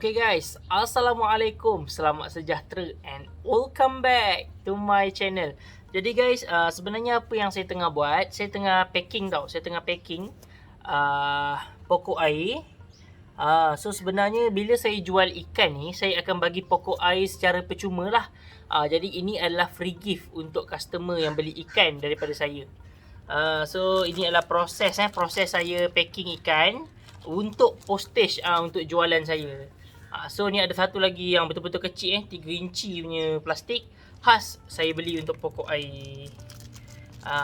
Okay guys, Assalamualaikum, selamat sejahtera and welcome back to my channel. Jadi guys, sebenarnya apa yang saya tengah buat, saya tengah packing tau. Saya tengah packing pokok air. So sebenarnya bila saya jual ikan ni, saya akan bagi pokok air secara percuma lah. Jadi ini adalah free gift untuk customer yang beli ikan daripada saya. So ini adalah proses saya packing ikan untuk postage untuk jualan saya. So ni ada satu lagi yang betul-betul kecil 3 inci punya plastik khas saya beli untuk pokok air.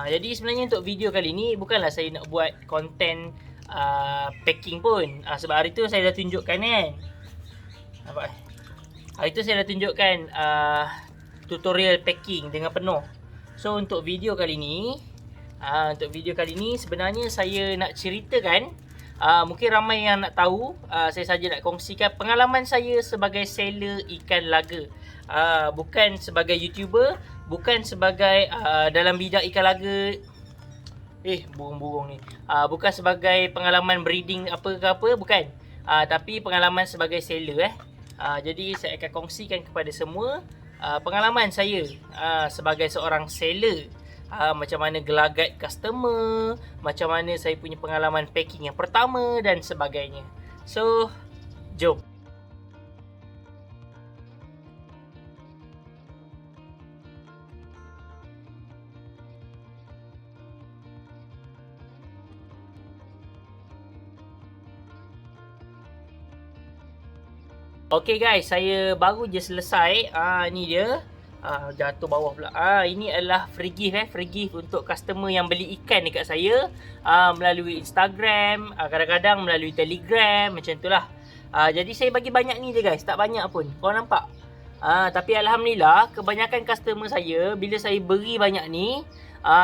Jadi sebenarnya untuk video kali ni bukanlah saya nak buat konten packing pun. Sebab hari tu saya dah tunjukkan kan. Nampak? Hari tu saya dah tunjukkan tutorial packing dengan penuh. So untuk video kali ni sebenarnya saya nak ceritakan, mungkin ramai yang nak tahu, saya saja nak kongsikan pengalaman saya sebagai seller ikan laga. Bukan sebagai YouTuber, bukan sebagai dalam bidang ikan laga. Burung-burung ni. Bukan sebagai pengalaman breeding apa ke apa, bukan. Tapi pengalaman sebagai seller. Jadi saya akan kongsikan kepada semua pengalaman saya sebagai seorang seller. Macam mana gelagat customer, macam mana saya punya pengalaman packing yang pertama dan sebagainya. So, jom. Okay guys, saya baru je selesai. Ni dia. Jatuh bawah pula. Ini adalah free gift free gift untuk customer yang beli ikan dekat saya melalui Instagram, kadang-kadang melalui Telegram, macam itulah. Jadi saya bagi banyak ni je guys, tak banyak pun. Korang nampak? Tapi alhamdulillah kebanyakan customer saya bila saya beri banyak ni,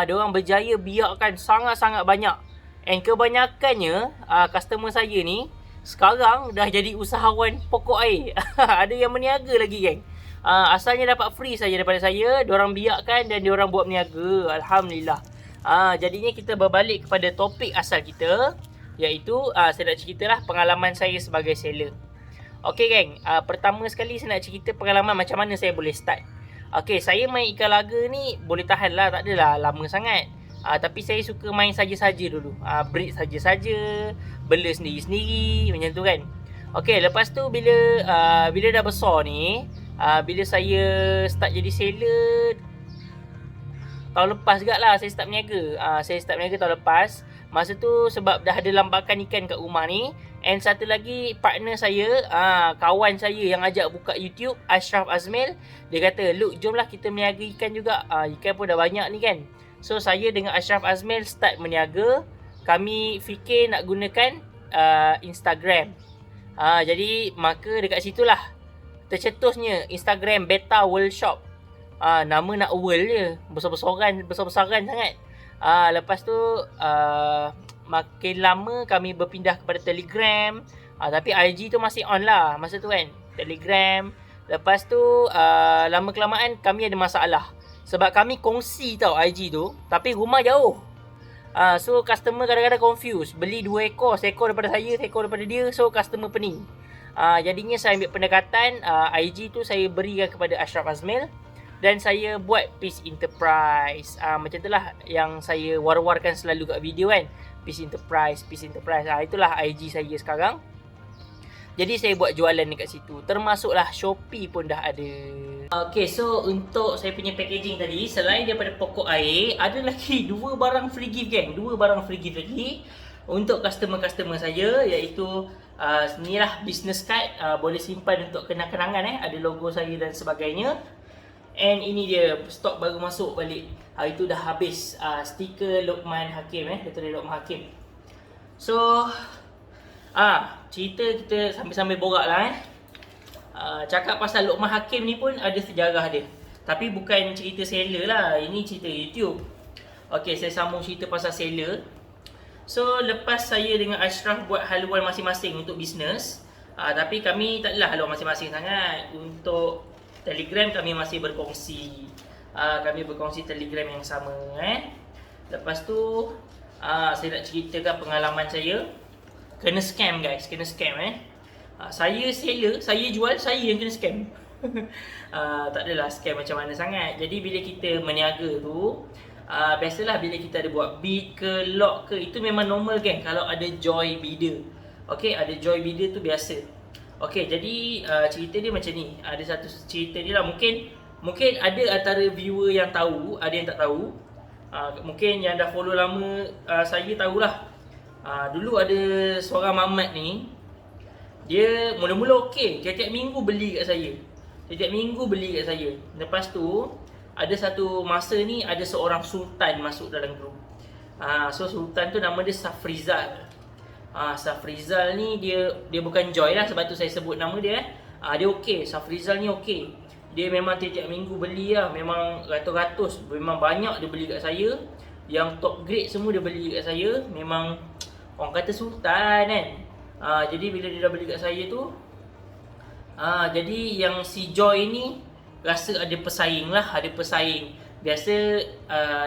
diorang berjaya biakkan sangat-sangat banyak. And kebanyakannya customer saya ni sekarang dah jadi usahawan pokok air. Ada yang meniaga lagi geng. Asalnya dapat free saja daripada saya, diorang biakkan dan diorang buat meniaga. Alhamdulillah. Jadinya kita berbalik kepada topik asal kita, iaitu saya nak ceritalah pengalaman saya sebagai seller. Okey geng, pertama sekali saya nak cerita pengalaman macam mana saya boleh start. Okey, saya main ikan laga ni boleh tahan lah, tak adalah lama sangat. Tapi saya suka main saja-saja dulu. Breed saja-saja, bela sendiri-sendiri, macam tu kan. Okey, lepas tu bila dah besar ni, bila saya start jadi seller tahun lepas juga lah, saya start berniaga. Saya start berniaga tahun lepas. Masa tu sebab dah ada lambakan ikan kat rumah ni. And satu lagi partner saya, kawan saya yang ajak buka YouTube, Ashraf Azmil. Dia kata, "Look, jomlah kita berniaga ikan juga. Ikan pun dah banyak ni kan." So saya dengan Ashraf Azmil start berniaga. Kami fikir nak gunakan Instagram. Jadi maka dekat situlah tercetusnya Instagram Beta World Shop. Nama nak world je, besar-besaran sangat. Lepas tu makin lama kami berpindah kepada Telegram. Tapi IG tu masih on lah masa tu kan, Telegram. Lepas tu lama kelamaan kami ada masalah sebab kami kongsi tau IG tu, tapi rumah jauh. So customer kadang-kadang confuse, beli 2 ekor, seekor daripada saya, seekor daripada dia. So customer pening. Jadinya saya ambil pendekatan, IG tu saya berikan kepada Ashraf Azmil dan saya buat Peace Enterprise. Macam itulah yang saya war-warkan selalu kat video kan, Peace Enterprise. Itulah IG saya sekarang. Jadi saya buat jualan dekat situ, termasuklah Shopee pun dah ada. Okay, so untuk saya punya packaging tadi, selain daripada pokok air, ada lagi 2 barang free gift geng. 2 barang free gift lagi untuk customer-customer saya, iaitu inilah business card, boleh simpan untuk kenang-kenangan ada logo saya dan sebagainya. And ini dia stok baru masuk balik. Hari tu dah habis stiker Luqman Hakim Dr. Luqman Hakim. So cerita kita sambil-sambil borak lah cakap pasal Luqman Hakim ni pun ada sejarah dia. Tapi bukan cerita seller lah, ini cerita YouTube. Okay, saya sambung cerita pasal seller. So lepas saya dengan Ashraf buat haluan masing-masing untuk bisnes, tapi kami tak adalah haluan masing-masing sangat. Untuk Telegram kami masih berkongsi. Kami berkongsi Telegram yang sama Lepas tu saya nak ceritakan pengalaman saya kena scam guys, kena scam Saya seller, saya jual, saya yang kena scam. Tak adalah scam macam mana sangat. Jadi bila kita meniaga tu, biasalah bila kita ada buat bid ke lock ke, itu memang normal geng kalau ada joy bidder. Okey, ada joy bidder tu biasa. Okey, jadi cerita dia macam ni. Ada satu cerita dia lah, mungkin ada antara viewer yang tahu, ada yang tak tahu. Mungkin yang dah follow lama saya tahulah. Dulu ada seorang mamat ni, dia mula-mula okey, tiap-tiap minggu beli kat saya. Tiap-tiap minggu beli kat saya. Lepas tu ada satu masa ni ada seorang sultan masuk dalam grup. So sultan tu nama dia Safrizal. Safrizal ni dia bukan Joy lah, sebab tu saya sebut nama dia. Dia okey, Safrizal ni okey. Dia memang tiap-tiap minggu beli lah, memang ratus-ratus, memang banyak dia beli kat saya. Yang top grade semua dia beli kat saya. Memang orang kata sultan kan. Jadi bila dia dah beli kat saya tu, jadi yang si Joy ni rasa ada pesaing lah, ada pesaing. Biasa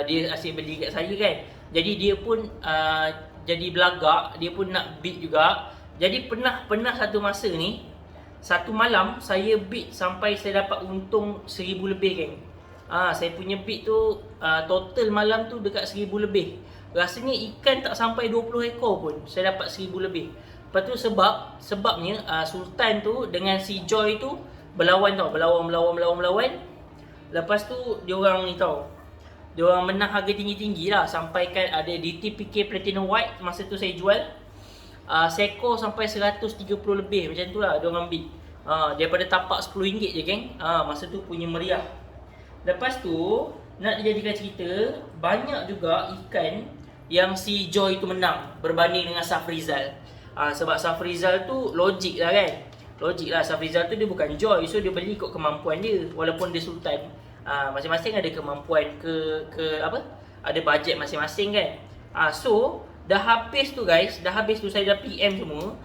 dia asyik beli kat saya kan. Jadi dia pun jadi belagak, dia pun nak bid juga. Jadi pernah satu masa ni, satu malam saya bid sampai saya dapat untung 1000 lebih geng. Saya punya bid tu total malam tu dekat 1000 lebih. Rasanya ikan tak sampai 20 ekor pun saya dapat 1000 lebih. Lepas tu sebabnya Sultan tu dengan si Joy tu berlawan tau, berlawan. Lepas tu diorang ni tau, diorang menang harga tinggi-tinggi lah, sampai kan ada DTPK Platinum White masa tu saya jual seekor sampai 130 lebih macam tu lah diorang ambil. Daripada tapak RM10 je geng. Masa tu punya meriah. Lepas tu nak dijadikan cerita, banyak juga ikan yang si Joy tu menang berbanding dengan Safrizal. Sebab Safrizal tu logik lah kan. Logik lah, Safrizal tu dia bukan Joy, so dia beli ikut kemampuan dia. Walaupun dia sultan, masing-masing ada kemampuan ke apa, ada bajet masing-masing kan. So dah habis tu guys, saya dah PM semua.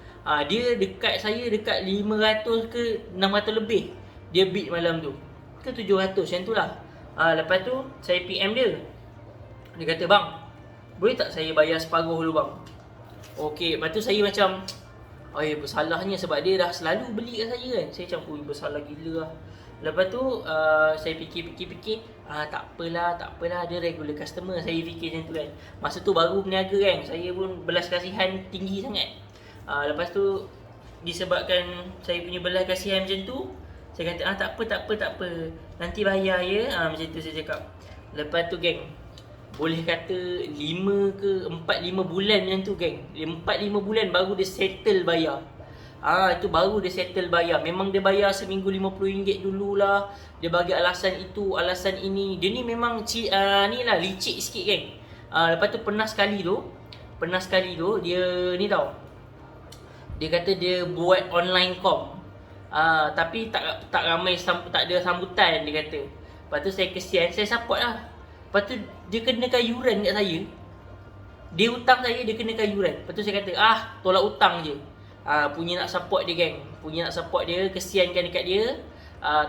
Dia dekat saya dekat 500 ke 600 lebih dia bid malam tu, ke 700 macam tu lah. Lepas tu saya PM dia. Dia kata, "Bang, boleh tak saya bayar separuh dulu bang?" Okey, lepas tu saya macam bersalahnya sebab dia dah selalu beli kat saya kan. Saya macam, bersalah gila lah. Lepas tu saya fikir, tak apalah, dia regular customer. Saya fikir macam tu kan. Masa tu baru berniaga kan, saya pun belas kasihan tinggi sangat. Lepas tu disebabkan saya punya belas kasihan macam tu, saya kata, tak apa, nanti bayar ya. Macam tu saya cakap. Lepas tu geng, boleh kata 4-5 bulan macam tu geng. 4-5 bulan baru dia settle bayar. Itu baru dia settle bayar. Memang dia bayar seminggu RM50 dululah. Dia bagi alasan itu, alasan ini. Dia ni memang ni lah, licik sikit geng. Lepas tu pernah sekali tu dia ni tau, dia kata dia buat online com. Tapi tak ramai, tak ada sambutan dia kata. Lepas tu saya kesian, saya support lah. Lepas tu dia kenakan yuran kat saya. Dia hutang saya, dia kenakan yuran. Lepas tu saya kata, tolak hutang je. Punya nak support dia geng. Kesiankan dekat dia.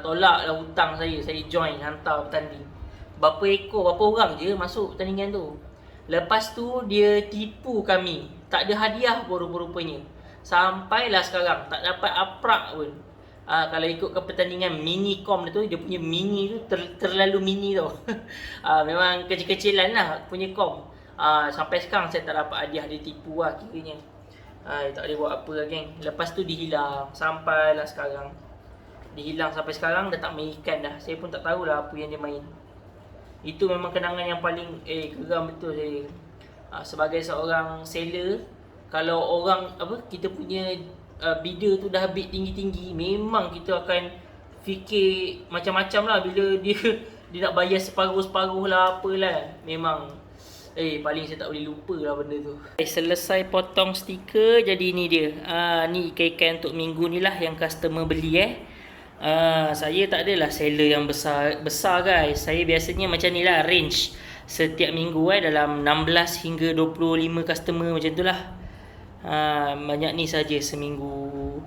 Tolak lah hutang saya join, hantar bertanding. Berapa orang je masuk pertandingan tu. Lepas tu dia tipu kami. Tak ada hadiah pun rupa-rupanya. Sampailah sekarang tak dapat aprak pun. Kalau ikut ke pertandingan mini com tu, dia punya mini tu terlalu mini tau. Memang kecil-kecilan lah punya com. Sampai sekarang saya tak dapat hadiah, dia tipu lah kiranya. Tak boleh buat apa lah geng. Lepas tu dihilang sampailah sekarang. Dah tak main ikan dah. Saya pun tak tahulah apa yang dia main. Itu memang kenangan yang paling geram betul saya. Sebagai seorang seller, kalau orang kita punya bidder tu dah bid tinggi-tinggi, memang kita akan fikir macam-macam lah. Bila dia nak bayar separuh-separuh lah apalah, memang paling saya tak boleh lupa lah benda tu. Selesai potong stiker, jadi ni dia. Ni ikan-ikan untuk minggu ni lah yang customer beli Saya tak adalah seller yang besar guys. Saya biasanya macam ni lah, range setiap minggu dalam 16 hingga 25 customer macam tu lah. Banyak ni saja seminggu.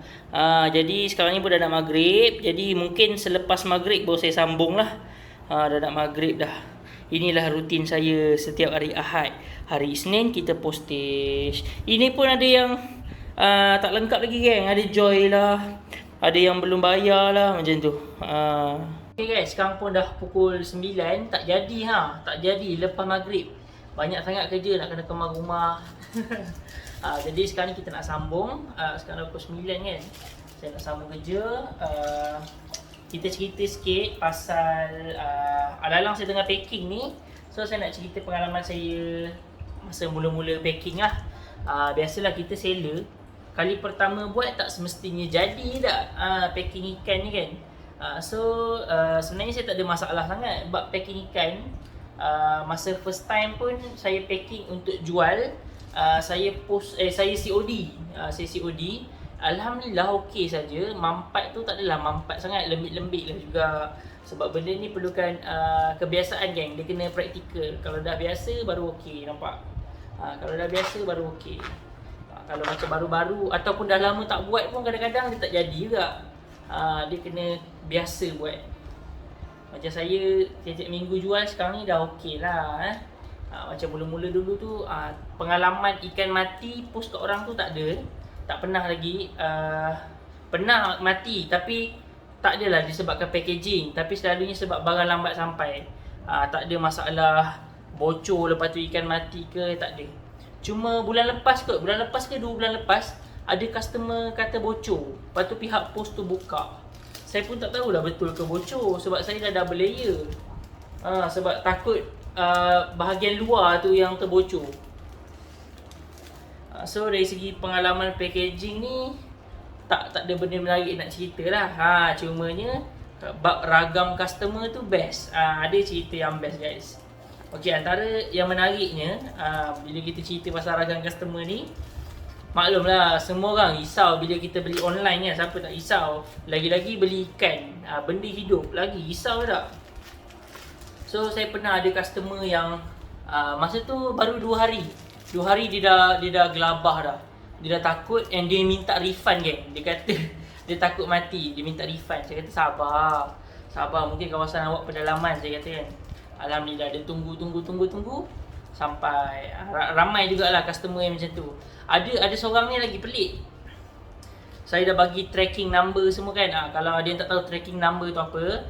Jadi sekarang ni pun dah nak maghrib. Jadi mungkin selepas maghrib baru saya sambung lah. Dah nak maghrib dah. Inilah rutin saya setiap hari Ahad. Hari Isnin kita postage. Ini pun ada yang Tak lengkap lagi geng, ada joy lah, ada yang belum bayar lah, macam tu. Okay guys, sekarang pun dah pukul 9, tak jadi tak jadi lepas maghrib. Banyak sangat kerja nak kena kemar rumah. Jadi sekarang ni kita nak sambung, sekarang dah pukul 9 kan. Saya nak sambung kerja. Kita cerita sikit pasal alang-alang saya tengah packing ni. So saya nak cerita pengalaman saya masa mula-mula packing lah. Biasalah kita seller, kali pertama buat tak semestinya jadi tak packing ikan ni kan. So sebenarnya saya tak ada masalah sangat buat packing ikan. Masa first time pun saya packing untuk jual, saya COD. Saya COD. Alhamdulillah okey saja. Mampat tu tak adalah mampat sangat, lembik-lembik lah juga. Sebab benda ni perlukan kebiasaan geng, dia kena praktikal. Kalau dah biasa baru okey, nampak. Kalau dah biasa baru okey. Kalau macam baru-baru ataupun dah lama tak buat pun kadang-kadang dia tak jadi juga. Dia kena biasa buat. Macam saya tiap-tiap minggu jual, sekarang ni dah okey lah. Macam mula-mula dulu tu pengalaman ikan mati post kat orang tu tak ada. Tak pernah lagi. Pernah mati tapi tak adalah disebabkan packaging, tapi selalunya sebab barang lambat sampai. Tak ada masalah bocor lepas tu ikan mati ke, tak ada. Cuma bulan lepas ke 2 bulan lepas, ada customer kata bocor. Lepas tu pihak post tu buka. Saya pun tak tahulah betul ke bocor sebab saya dah double layer. Sebab takut bahagian luar tu yang terbocor. So dari segi pengalaman packaging ni tak ada benda menarik nak cerita lah. Cumanya ragam customer tu best. Ada cerita yang best guys. Okey, antara yang menariknya bila kita cerita pasal ragam customer ni, maklumlah semua orang risau bila kita beli online kan. Siapa tak risau? Lagi-lagi beli ikan, benda hidup, lagi risau tak? So saya pernah ada customer yang masa tu baru 2 hari. 2 hari dia dah gelabah dah. Dia dah takut and dia minta refund geng. Dia kata dia takut mati, dia minta refund. Saya kata sabar, mungkin kawasan awak pedalaman, saya kata kan. Alhamdulillah dia tunggu sampai ramai jugalah customer yang macam tu. Ada seorang ni lagi pelik. Saya dah bagi tracking number semua kan. Kalau ada yang tak tahu tracking number tu apa,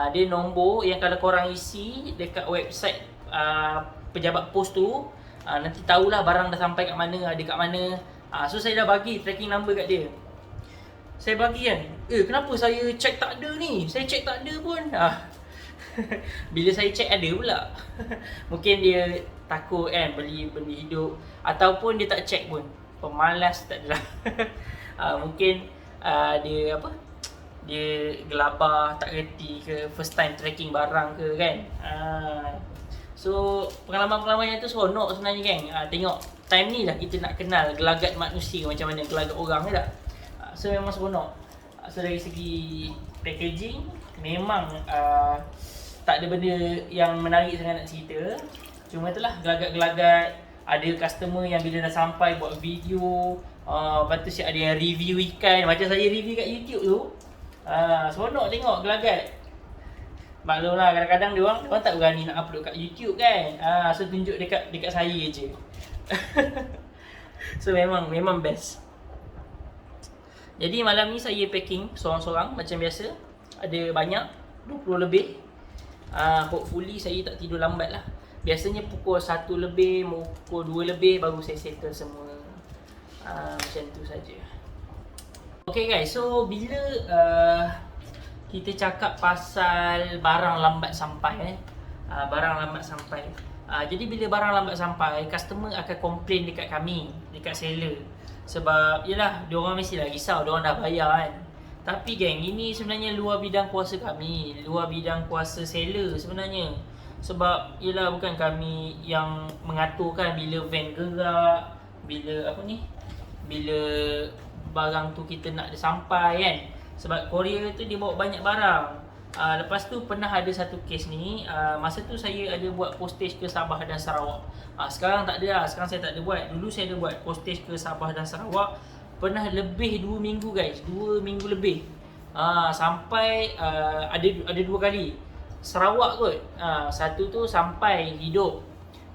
dia nombor yang kalau korang isi dekat website pejabat pos tu, nanti tahulah barang dah sampai kat mana, ada kat mana. So saya dah bagi tracking number kat dia. Saya bagi kan, kenapa saya check tak ada ni? Saya check tak ada pun. Bila saya check ada pula. Mungkin dia takut kan beli benda hidup, ataupun dia tak check pun. Pemalas tak adalah. Mungkin dia gelabah, tak reti ke, first time tracking barang ke kan. So pengalaman-pengalaman tu seronok sebenarnya geng. Tengok time ni lah kita nak kenal gelagat manusia macam mana, gelagat orang ke tak. So memang seronok. So dari segi packaging memang tak ada benda yang menarik sangat nak cerita. Cuma itulah gelagat-gelagat. Ada customer yang bila dah sampai buat video, lepas tu ada yang review ikan macam saya review kat YouTube tu. Seronok tengok gelagat. Maklumlah kadang-kadang dia orang tak berani nak upload kat YouTube kan. So tunjuk dekat saya je. So memang best. Jadi malam ni saya packing seorang-seorang macam biasa. Ada banyak, 20 lebih. Hopefully saya tak tidur lambat lah. Biasanya pukul 1 lebih, pukul 2 lebih baru saya settle semua. Macam tu saja. Okay guys, so bila kita cakap pasal barang lambat sampai jadi bila barang lambat sampai, customer akan komplain dekat kami, dekat seller. Sebab yalah, diorang mestilah risau, diorang dah bayar kan. Tapi geng, ini sebenarnya luar bidang kuasa kami, luar bidang kuasa seller sebenarnya. Sebab yalah, bukan kami yang mengaturkan bila van gerak, bila bila barang tu kita nak sampai kan. Sebab courier tu dia bawa banyak barang. Lepas tu pernah ada satu kes ni, masa tu saya ada buat postage ke Sabah dan Sarawak. Sekarang tak ada lah, sekarang saya tak ada buat. Dulu saya ada buat postage ke Sabah dan Sarawak. Pernah lebih 2 minggu guys, 2 minggu lebih. Sampai ada 2 kali. Sarawak kot, satu tu sampai hidup.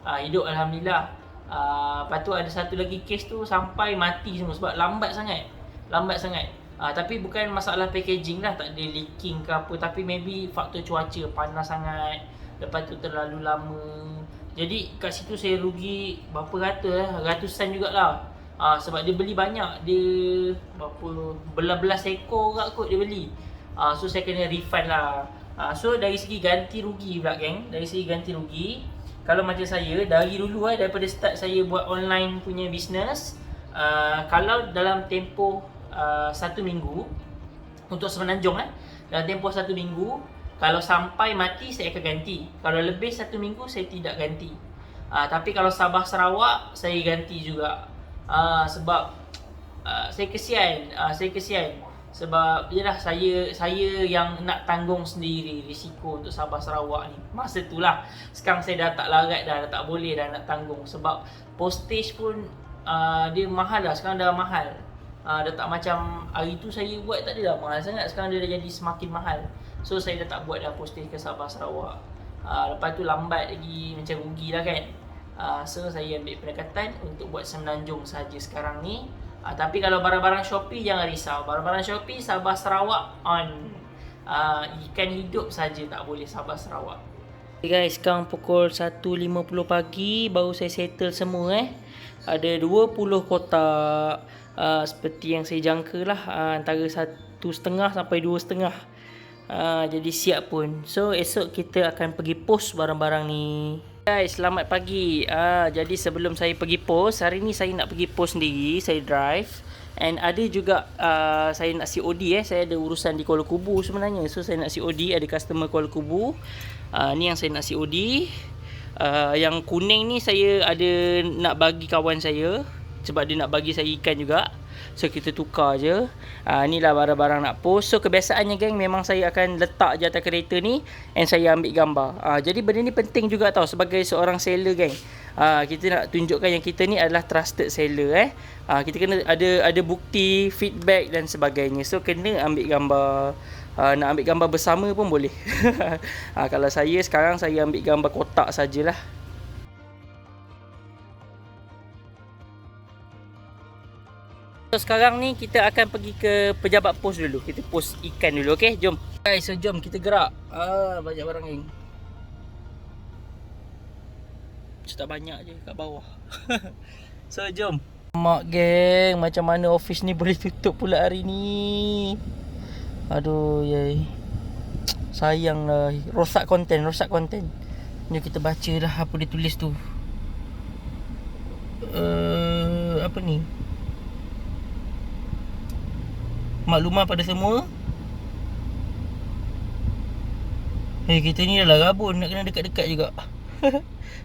Hidup Alhamdulillah. Lepas tu ada satu lagi kes tu sampai mati semua sebab lambat sangat. Tapi bukan masalah packaging lah, tak ada leaking ke apa, tapi maybe faktor cuaca panas sangat. Lepas tu terlalu lama. Jadi kat situ saya rugi berapa ratus ratusan jugalah. Sebab dia beli banyak, dia berapa belas-belas ekor kot dia beli. So saya kena refund lah. So dari segi ganti rugi pula geng, dari segi ganti rugi, kalau macam saya dari dulu daripada start saya buat online punya business, kalau dalam tempoh 1 minggu untuk Semenanjung dalam tempoh 1 minggu, kalau sampai mati saya akan ganti. Kalau lebih 1 minggu saya tidak ganti. Tapi kalau Sabah Sarawak saya ganti juga. Sebab saya kesian, sebab yalah saya yang nak tanggung sendiri risiko untuk Sabah Sarawak ni. Masa itulah. Sekarang saya dah tak larat dah tak boleh dah nak tanggung sebab postage pun dia mahal dah, sekarang dah mahal. Dah tak macam hari tu saya buat tak ada dah mahal sangat, sekarang dia dah jadi semakin mahal. So saya dah tak buat dah postage ke Sabah Sarawak. Lepas tu lambat lagi, macam rugi lah kan. So saya ambil pendekatan untuk buat Semenanjung saja sekarang ni. Tapi kalau barang-barang Shopee jangan risau. Barang-barang Shopee Sabah Sarawak on. Ikan hidup saja tak boleh Sabah Sarawak. Okay guys, sekarang pukul 1.50 pagi baru saya settle semua Ada 20 kotak. Seperti yang saya jangka lah, antara 1.5 sampai 2.5. Jadi siap pun. So esok kita akan pergi post barang-barang ni. Guys, selamat pagi. Jadi sebelum saya pergi post, hari ni saya nak pergi post sendiri, saya drive. And ada juga saya nak COD saya ada urusan di Kuala Kubu sebenarnya. So saya nak COD, ada customer Kuala Kubu. Ni yang saya nak COD. Yang kuning ni saya ada nak bagi kawan saya sebab dia nak bagi saya ikan juga. So kita tukar je. Inilah barang-barang nak post. So kebiasaannya geng, memang saya akan letak je atas kereta ni and saya ambil gambar. Jadi benda ni penting juga tau sebagai seorang seller geng. Kita nak tunjukkan yang kita ni adalah trusted seller kita kena ada bukti, feedback dan sebagainya. So kena ambil gambar. Nak ambil gambar bersama pun boleh. Kalau saya sekarang saya ambil gambar kotak sajalah. So sekarang ni kita akan pergi ke pejabat pos dulu. Kita pos ikan dulu, okey? Jom. Guys, so jom kita gerak. Banyak barang geng. Tak banyak je kat bawah. So jom. Mak geng, macam mana office ni boleh tutup pula hari ni. Aduh, yay. Sayang lah. Rosak konten. Jom kita baca lah apa dia tulis tu. Apa ni? Maklumat pada semua. Kita ni dah lah rabun, nak kena dekat-dekat juga.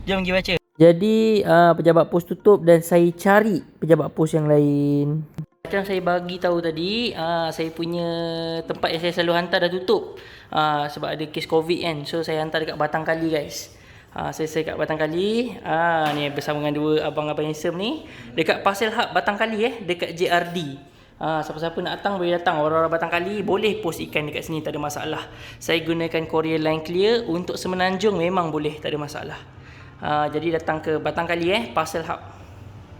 Jom pergi baca. Jadi pejabat pos tutup dan saya cari pejabat pos yang lain. Macam saya bagi tahu tadi, saya punya tempat yang saya selalu hantar dah tutup. Sebab ada kes COVID kan. So saya hantar dekat Batang Kali guys. Saya kat Batang Kali. Ni bersama dengan dua abang-abang handsome ni. Dekat Parcel Hub Batang Kali dekat JRD. Siapa-siapa nak datang boleh datang. Orang-orang Batang Kali boleh post ikan dekat sini, tak ada masalah. Saya gunakan Courier Line Clear. Untuk Semenanjung memang boleh, tak ada masalah. Jadi datang ke Batang Kali Parcel Hub.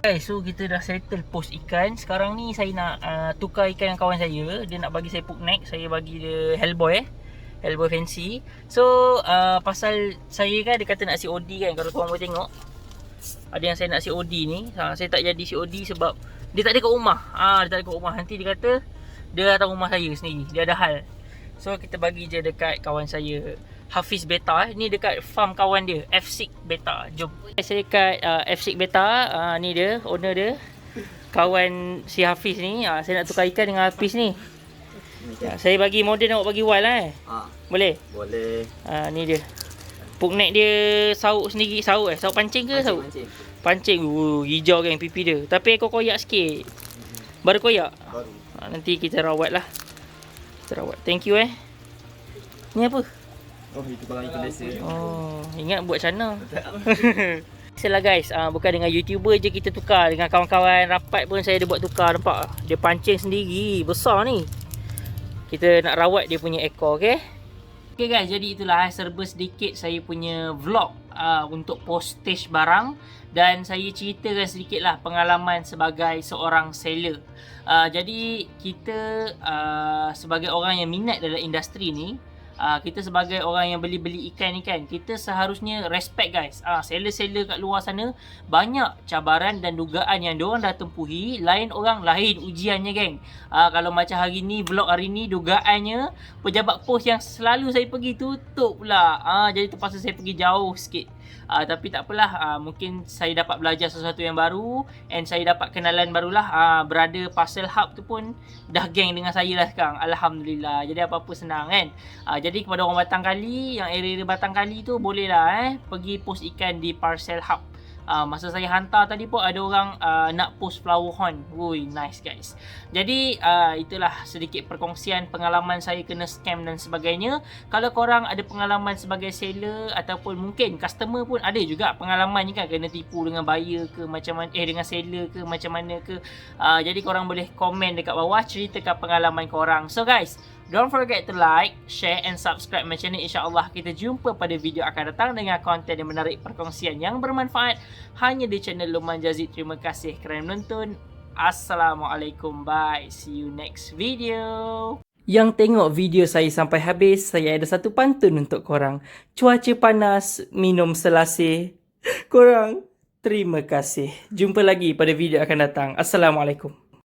Okay, so kita dah settle post ikan. Sekarang ni saya nak tukar ikan dengan kawan saya. Dia nak bagi saya hook neck, saya bagi dia Hellboy Hellboy fancy. So pasal saya kan dia kata nak COD kan. Kalau korang boleh tengok, ada yang saya nak COD ni. Saya tak jadi COD sebab dia tak ada kat rumah. Dia tak ada kat rumah. Nanti dia kata dia datang rumah saya sendiri, dia ada hal. So kita bagi je dekat kawan saya Hafiz Beta. Ni dekat farm kawan dia F6 Beta. Jom. Saya dekat F6 Beta. Ni dia, owner dia, kawan si Hafiz ni. Saya nak tukar ikan dengan Hafiz ni. Saya bagi model, nak bagi wild lah Boleh? Boleh. Ni dia. Hook neck dia sauk sendiri. Sauk sauk pancing ke sauk? Pancing. Hijau kan pipi dia. Tapi ekor koyak sikit. Baru koyak? Baru. Nanti kita rawat lah. Kita rawat. Thank you Ni apa? Oh, itu kalau ikan biasa. Oh, ingat buat channel. Biasalah guys, bukan dengan YouTuber je kita tukar. Dengan kawan-kawan rapat pun saya ada buat tukar. Nampak? Dia pancing sendiri. Besar ni. Kita nak rawat dia punya ekor, okey? Okay guys, jadi itulah serba sedikit saya punya vlog untuk postage barang, dan saya ceritakan sedikitlah pengalaman sebagai seorang seller. Jadi kita sebagai orang yang minat dalam industri ni, kita sebagai orang yang beli-beli ikan ni kan, kita seharusnya respect guys. Seller-seller kat luar sana banyak cabaran dan dugaan yang diorang dah tempuhi. Lain orang lain ujiannya geng. Kalau macam hari ni, vlog hari ni, dugaannya pejabat pos yang selalu saya pergi tutup pula. Jadi terpaksa saya pergi jauh sikit. Tapi tak apalah, mungkin saya dapat belajar sesuatu yang baru, and saya dapat kenalan barulah. Brother Parcel Hub tu pun dah geng dengan saya lah sekarang, Alhamdulillah. Jadi apa-apa senang kan. Jadi kepada orang Batang Kali, yang area Batang Kali tu, bolehlah pergi post ikan di Parcel Hub. Masa saya hantar tadi pun ada orang nak post flower horn. Woi, nice guys. Jadi itulah sedikit perkongsian pengalaman saya kena scam dan sebagainya. Kalau korang ada pengalaman sebagai seller, ataupun mungkin customer pun ada juga pengalaman ni kan, kena tipu dengan buyer ke macam mana, dengan seller ke macam mana ke. Jadi korang boleh komen dekat bawah, ceritakan pengalaman korang. So guys, don't forget to like, share and subscribe my channel. InsyaAllah kita jumpa pada video akan datang dengan konten yang menarik, perkongsian yang bermanfaat hanya di channel Luqman Jazid. Terima kasih kerana menonton. Assalamualaikum. Bye. See you next video. Yang tengok video saya sampai habis, saya ada satu pantun untuk korang. Cuaca panas, minum selasih. Korang, terima kasih. Jumpa lagi pada video akan datang. Assalamualaikum.